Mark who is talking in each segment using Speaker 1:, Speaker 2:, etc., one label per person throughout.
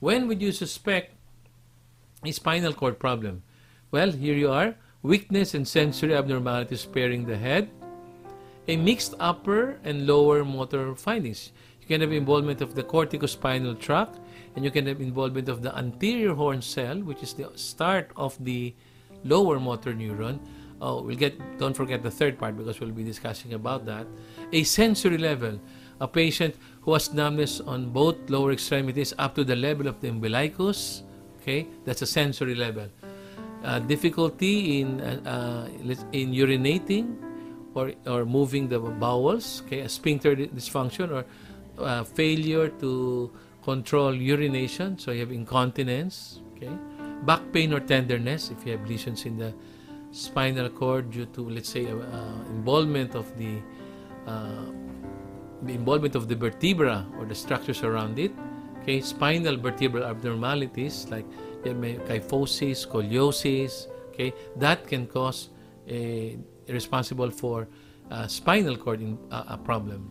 Speaker 1: When would you suspect a spinal cord problem? Well, here you are. Weakness and sensory abnormalities sparing the head. A mixed upper and lower motor findings. You can have involvement of the corticospinal tract, and you can have involvement of the anterior horn cell, which is the start of the lower motor neuron. Oh, don't forget the third part because we'll be discussing about that. A sensory level. A patient who has numbness on both lower extremities up to the level of the umbilicus. Okay, that's a sensory level. Difficulty in urinating or moving the bowels, okay, a sphincter dysfunction or failure to control urination, so you have incontinence, okay, back pain or tenderness if you have lesions in the spinal cord due to, let's say, involvement of the vertebra or the structures around it, okay, spinal vertebral abnormalities like kyphosis, scoliosis, okay, that can cause responsible for spinal cord problem.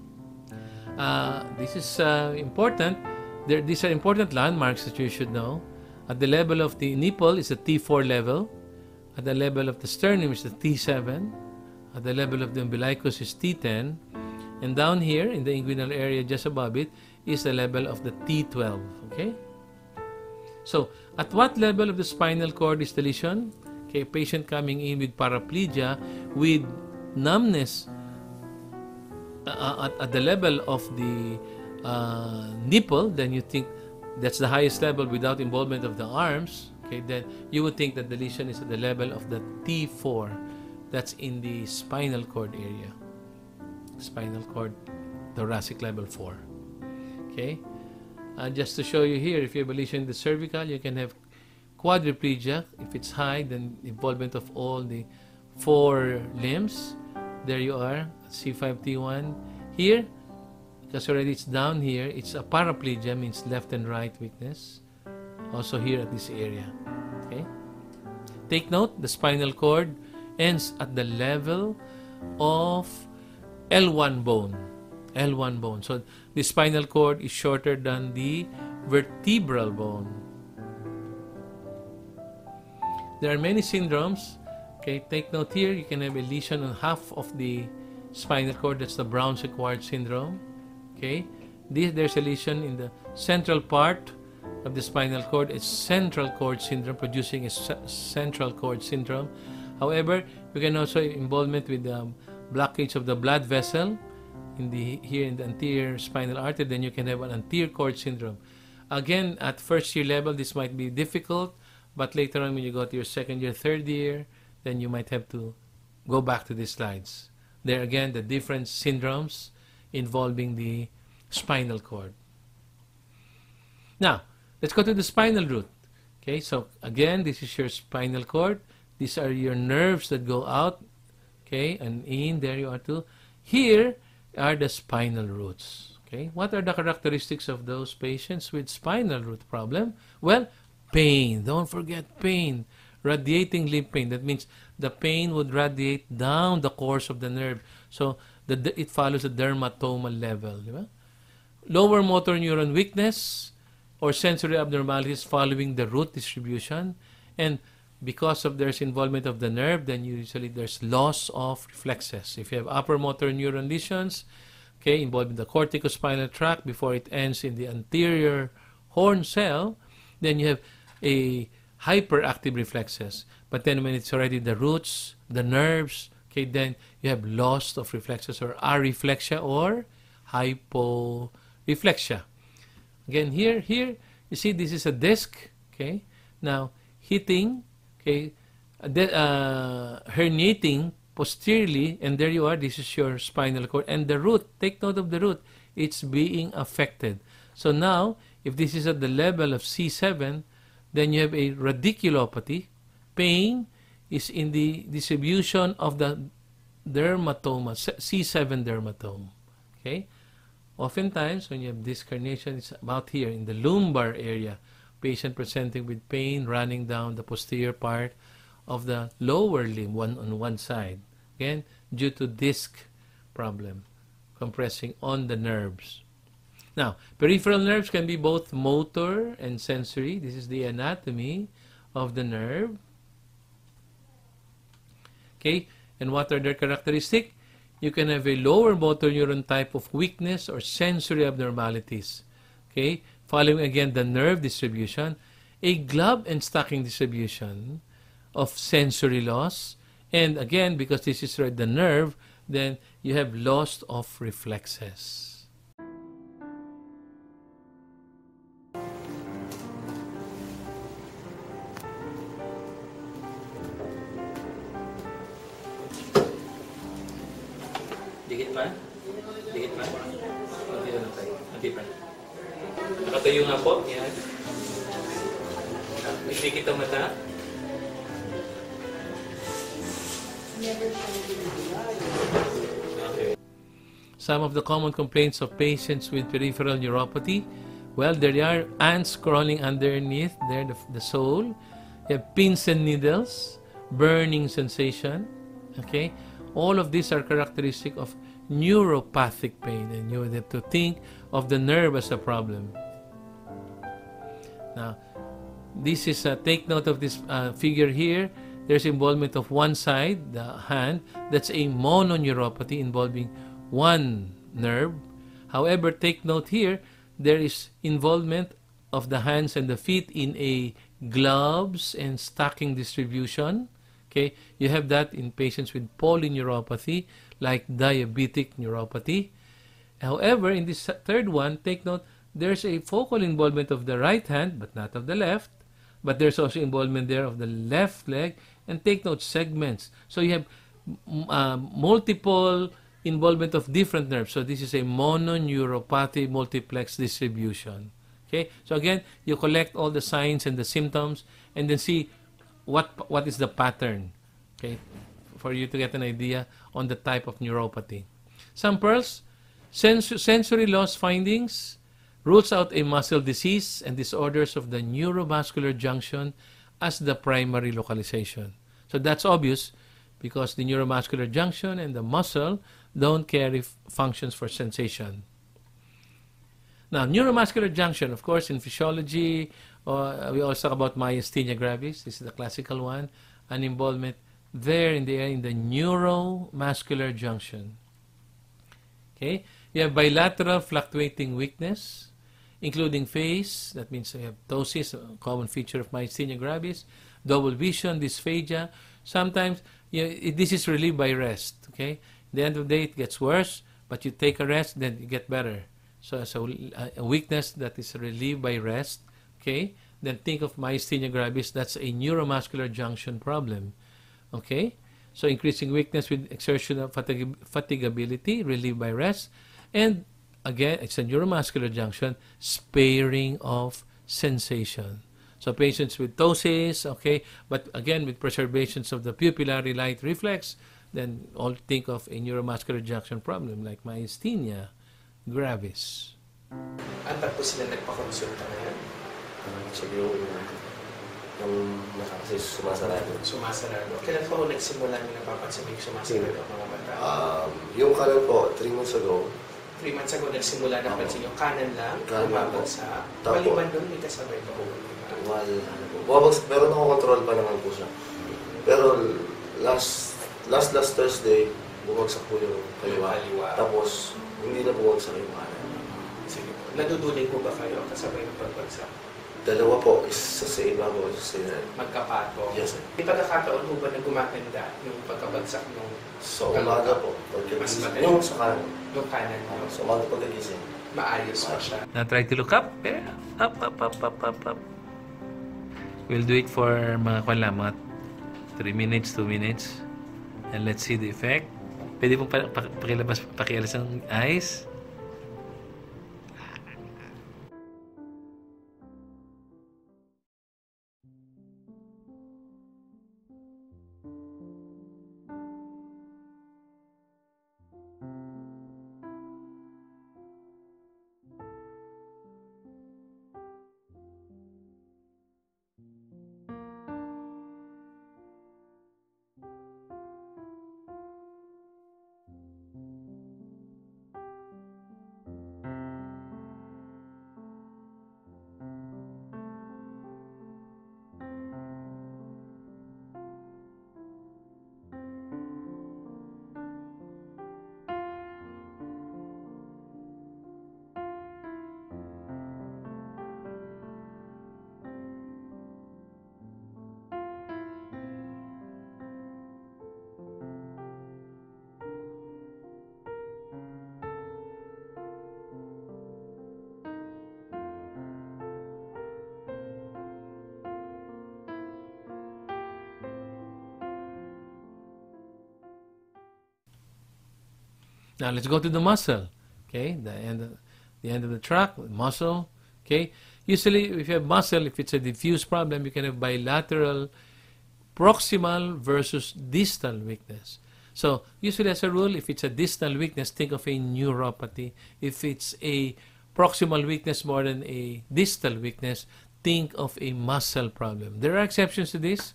Speaker 1: This is important. These are important landmarks that you should know. At the level of the nipple is the T4 level. At the level of the sternum is the T7. At the level of the umbilicus is T10. And down here in the inguinal area just above it is the level of the T12. Okay? So, at what level of the spinal cord is the lesion? Okay, patient coming in with paraplegia with numbness at the level of the nipple, then you think that's the highest level without involvement of the arms. Okay, then you would think that the lesion is at the level of the T4. That's in the spinal cord area. Spinal cord, thoracic level 4. Okay, just to show you here, if you have a lesion in the cervical, you can have quadriplegia. If it's high, then involvement of all the 4 limbs. There you are, C5T1. Here, because already it's down here, it's a paraplegia, means left and right weakness. Also here at this area. Okay. Take note, the spinal cord ends at the level of L1 bone. L1 bone. So the spinal cord is shorter than the vertebral bone. There are many syndromes. Okay, take note here, you can have a lesion on half of the spinal cord. That's the Brown's-Acquired syndrome. Okay, there's a lesion in the central part of the spinal cord. It's central cord syndrome, producing a central cord syndrome. However, you can also involvement with the blockage of the blood vessel here in the anterior spinal artery. Then you can have an anterior cord syndrome. Again, at first year level, this might be difficult, but later on when you go to your second year, third year, then you might have to go back to these slides. There again, the different syndromes involving the spinal cord. Now, let's go to the spinal root. Okay, so again, this is your spinal cord. These are your nerves that go out. Okay, and in, there you are too. Here are the spinal roots. Okay, what are the characteristics of those patients with spinal root problem? Well, pain. Don't forget pain. Radiating limb pain. That means the pain would radiate down the course of the nerve. So it follows the dermatomal level. Diba? Lower motor neuron weakness or sensory abnormalities following the root distribution. And because of there's involvement of the nerve, then usually there's loss of reflexes. If you have upper motor neuron lesions, okay, involving the corticospinal tract before it ends in the anterior horn cell, then you have a hyperactive reflexes. But then when it's already the roots, the nerves, okay, then you have loss of reflexes or areflexia or hyporeflexia. Again, here, you see this is a disc, okay? Now, hitting, okay, herniating posteriorly, and there you are, this is your spinal cord. And the root, take note of the root, it's being affected. So now, if this is at the level of C7, then you have a radiculopathy. Pain is in the distribution of the dermatoma, C7 dermatome. Okay? Oftentimes, when you have disc herniation, it's about here in the lumbar area. Patient presenting with pain running down the posterior part of the lower limb, on one side. Again, due to disc problem, compressing on the nerves. Now, peripheral nerves can be both motor and sensory. This is the anatomy of the nerve. Okay, and what are their characteristics? You can have a lower motor neuron type of weakness or sensory abnormalities. Okay, following again the nerve distribution, a glove and stocking distribution of sensory loss, and again, because this is the nerve, then you have loss of reflexes. Dikit pa? Dikit pa? Kunti lang tayo. Kunti pa. Nakatayo nga po. Yan. May dikit ang mata. Okay. Some of the common complaints of patients with peripheral neuropathy, well, there are ants crawling underneath there, the sole. You have pins and needles, burning sensation. Okay? All of these are characteristic of neuropathic pain, and you have to think of the nerve as a problem. Now, this is take note of this figure here. There's involvement of one side, the hand. That's a mononeuropathy involving one nerve. However, take note here, there is involvement of the hands and the feet in a gloves and stocking distribution. Okay, you have that in patients with polyneuropathy, like diabetic neuropathy. However, in this third one, take note, there's a focal involvement of the right hand, but not of the left. But there's also involvement there of the left leg. And take note, segments. So you have multiple involvement of different nerves. So this is a mononeuropathy multiplex distribution. Okay, so again, you collect all the signs and the symptoms, and then see what is the pattern, okay, for you to get an idea on the type of neuropathy. Some pearls, sensory loss findings, rules out a muscle disease and disorders of the neuromuscular junction as the primary localization. So that's obvious because the neuromuscular junction and the muscle don't carry functions for sensation. Now, neuromuscular junction, of course, in physiology, we also talk about myasthenia gravis. This is the classical one. An involvement there in the neuromuscular junction. Okay? You have bilateral fluctuating weakness, including phase. That means you have ptosis, a common feature of myasthenia gravis. Double vision, dysphagia. Sometimes this is relieved by rest. Okay? At the end of the day, it gets worse, but you take a rest, then you get better. So a weakness that is relieved by rest. Okay? Then think of myasthenia gravis. That's a neuromuscular junction problem. Okay? So increasing weakness with exertion of fatigability, relieved by rest. And again, it's a neuromuscular junction, sparing of sensation. So patients with ptosis, okay, but again with preservations of the pupillary light reflex, then all think of a neuromuscular junction problem like myasthenia gravis.
Speaker 2: At po sila nagpakonsulta ngayon?
Speaker 3: Actually, yung kasi sumasarado.
Speaker 2: Sumasarado. Kailan po ako nagsimula nyo napapansin may sumasarado ang mga mata?
Speaker 3: Yung kanan po, 3 months ago.
Speaker 2: 3 months ago nagsimula na pansin yung kanan lang, bumabagsak.
Speaker 3: Tapo.
Speaker 2: Maliban doon, may kasabay pa po.
Speaker 3: Bumabagsak, pero nakakontrol pa naman po siya. Pero last Thursday, bumagsak po yung kaliwa. Tapos, hindi na bumagsak yung kanan.
Speaker 2: Sige po. Naduduling po ba kayo kasabay ng pagbagsak?
Speaker 3: Dalawa po, isa sa ibabaw, isa sa ilalim.
Speaker 2: Magkapato?
Speaker 3: Yes, sir.
Speaker 2: May pagkakataon po ba na gumaganda yung pagkabagsak nung
Speaker 3: So, umaga po.
Speaker 2: Mas madali?
Speaker 3: Yung sa kanan.
Speaker 2: yung kanan nyo?
Speaker 3: So, umaga pagkagising.
Speaker 2: Maayos pa siya.
Speaker 1: Now try to look up. Yeah. Up. We'll do it for mga 3 minutes, 2 minutes. And let's see the effect. Pwede pong pakialas ng eyes. Now let's go to the muscle. Okay, the end of the tract, muscle. Okay, usually if you have muscle, if it's a diffuse problem, you can have bilateral proximal versus distal weakness. So usually as a rule, if it's a distal weakness, think of a neuropathy. If it's a proximal weakness more than a distal weakness, think of a muscle problem. There are exceptions to this,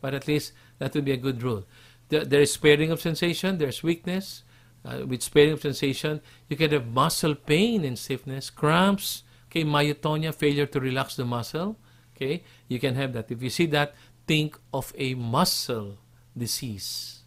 Speaker 1: but at least that would be a good rule. There is sparing of sensation, there's weakness. With sparing of sensation, you can have muscle pain and stiffness, cramps, okay, myotonia, failure to relax the muscle. Okay, you can have that. If you see that, think of a muscle disease.